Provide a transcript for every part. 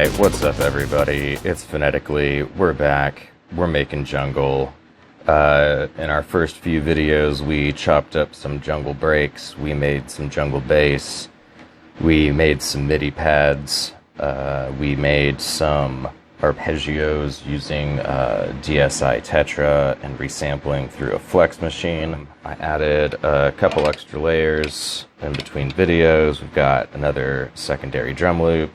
Alright, what's up everybody? It's Phonetically. We're back. We're making jungle. In our first few videos, we chopped up some jungle breaks. We made some jungle bass. We made some MIDI pads. We made some arpeggios using DSI Tetra and resampling through a flex machine. I added a couple extra layers in between videos. We've got another secondary drum loop.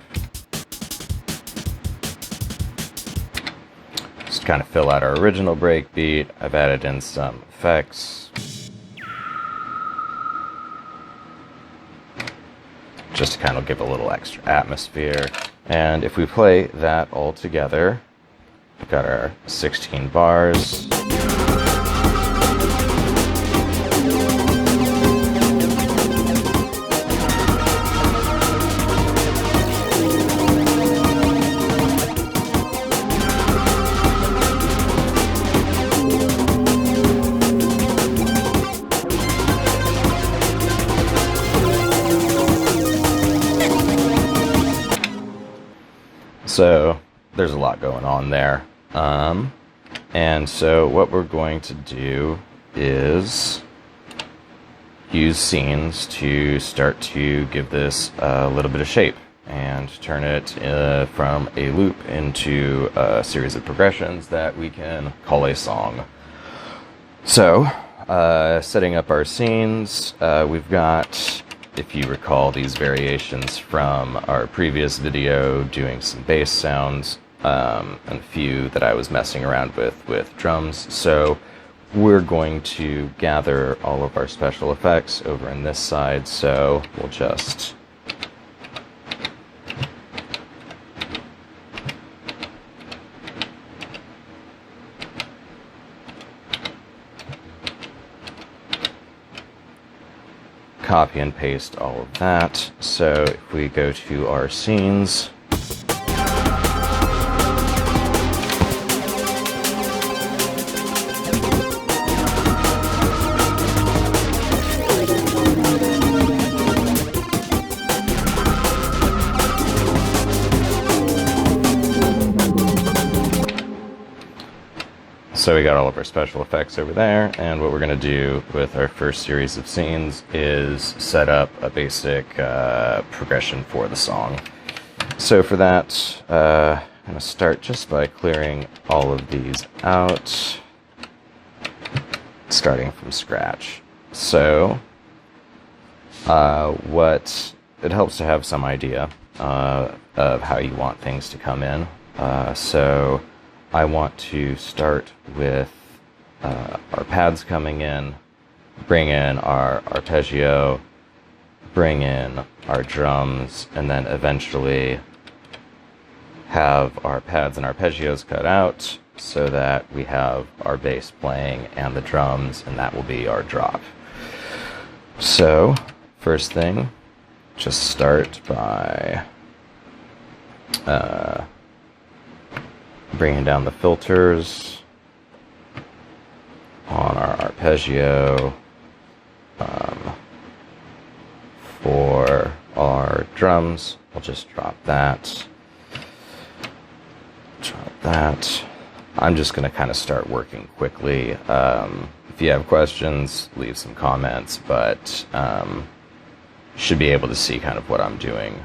Just to kind of fill out our original break beat. I've added in some effects. Just to kind of give a little extra atmosphere. And if we play that all together, we've got our 16 bars. So there's a lot going on there. And so what we're going to do is use scenes to start to give this a little bit of shape and turn it from a loop into a series of progressions that we can call a song. So setting up our scenes, we've got, if you recall, these variations from our previous video doing some bass sounds and a few that I was messing around with drums. So we're going to gather all of our special effects over in this side. So we'll just copy and paste all of that. So if we go to our scenes, so we got all of our special effects over there, and what we're going to do with our first series of scenes is set up a basic progression for the song. So for that, I'm going to start just by clearing all of these out, starting from scratch. So it helps to have some idea of how you want things to come in. So I want to start with our pads coming in, bring in our arpeggio, bring in our drums, and then eventually have our pads and arpeggios cut out so that we have our bass playing and the drums, and that will be our drop. So first thing, just start by bringing down the filters on our arpeggio. For our drums, we'll just drop that. Drop that. I'm just going to kind of start working quickly. If you have questions, leave some comments, but should be able to see kind of what I'm doing.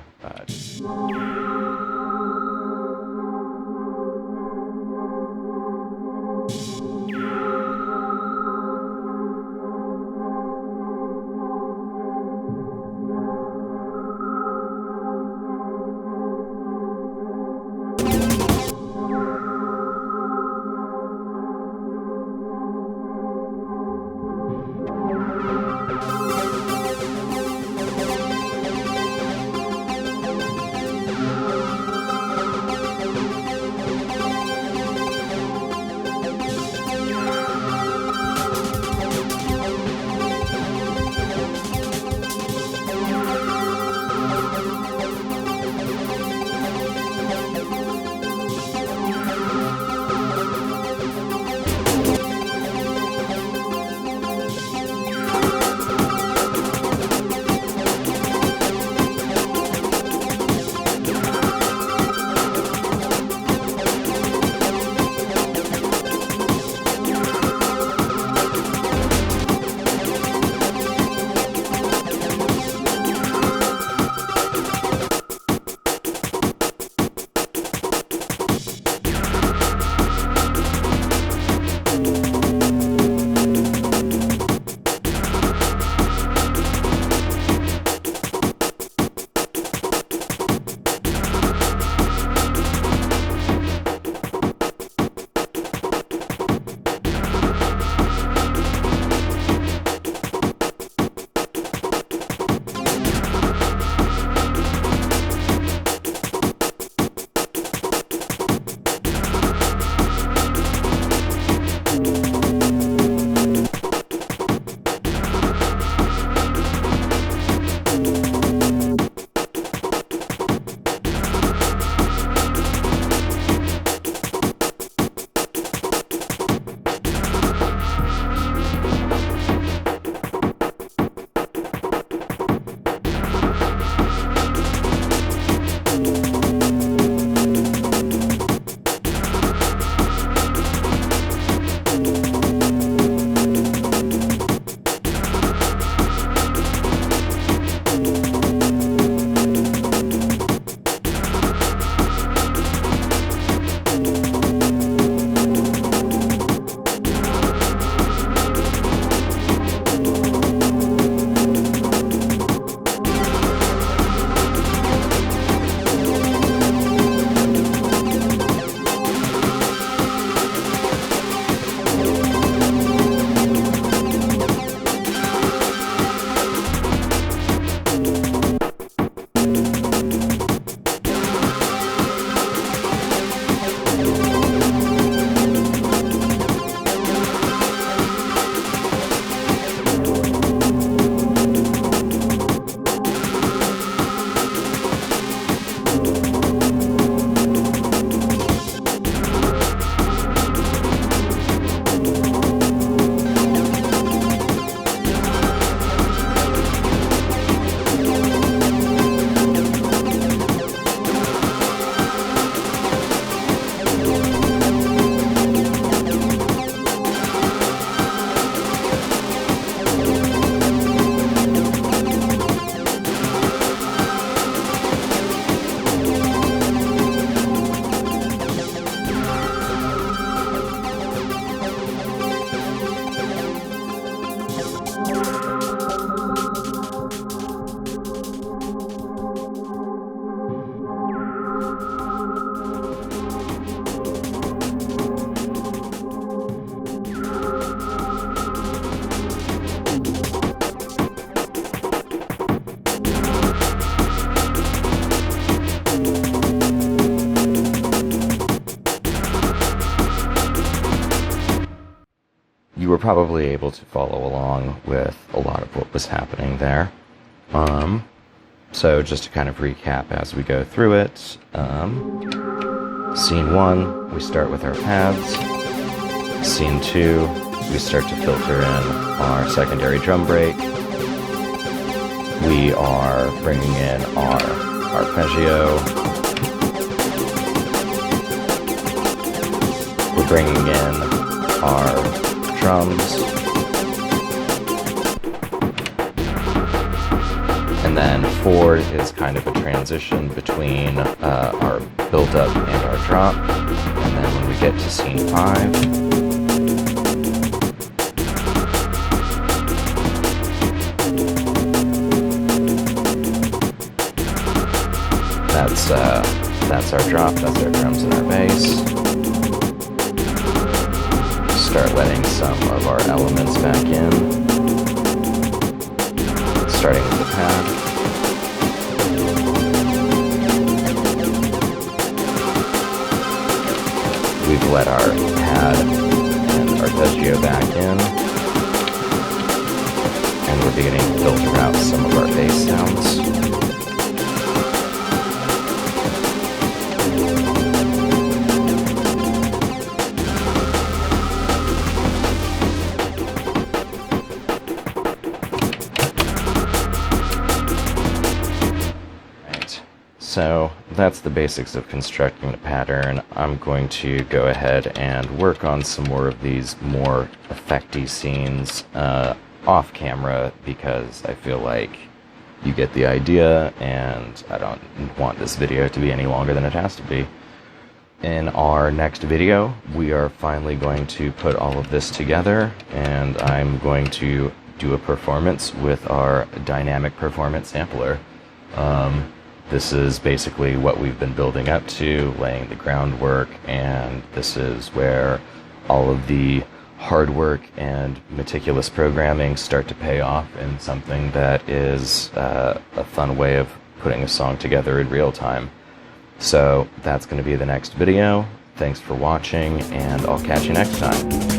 probably able to follow along with a lot of what was happening there. So just to kind of recap as we go through it, scene 1, we start with our pads. Scene 2, we start to filter in our secondary drum break. We are bringing in our arpeggio. We're bringing in our drums. And then 4 is kind of a transition between our build-up and our drop. And then when we get to scene 5, that's our drop, that's our drums and our bass. Start letting some of our elements back in. Starting with the pad. We've let our pad and arpeggio back in. And we're beginning to filter out some of our bass sounds. So that's the basics of constructing the pattern. I'm going to go ahead and work on some more of these more effecty scenes off camera, because I feel like you get the idea and I don't want this video to be any longer than it has to be. In our next video, we are finally going to put all of this together, and I'm going to do a performance with our dynamic performance sampler. This is basically what we've been building up to, laying the groundwork, and this is where all of the hard work and meticulous programming start to pay off in something that is a fun way of putting a song together in real time. So that's going to be the next video. Thanks for watching, and I'll catch you next time.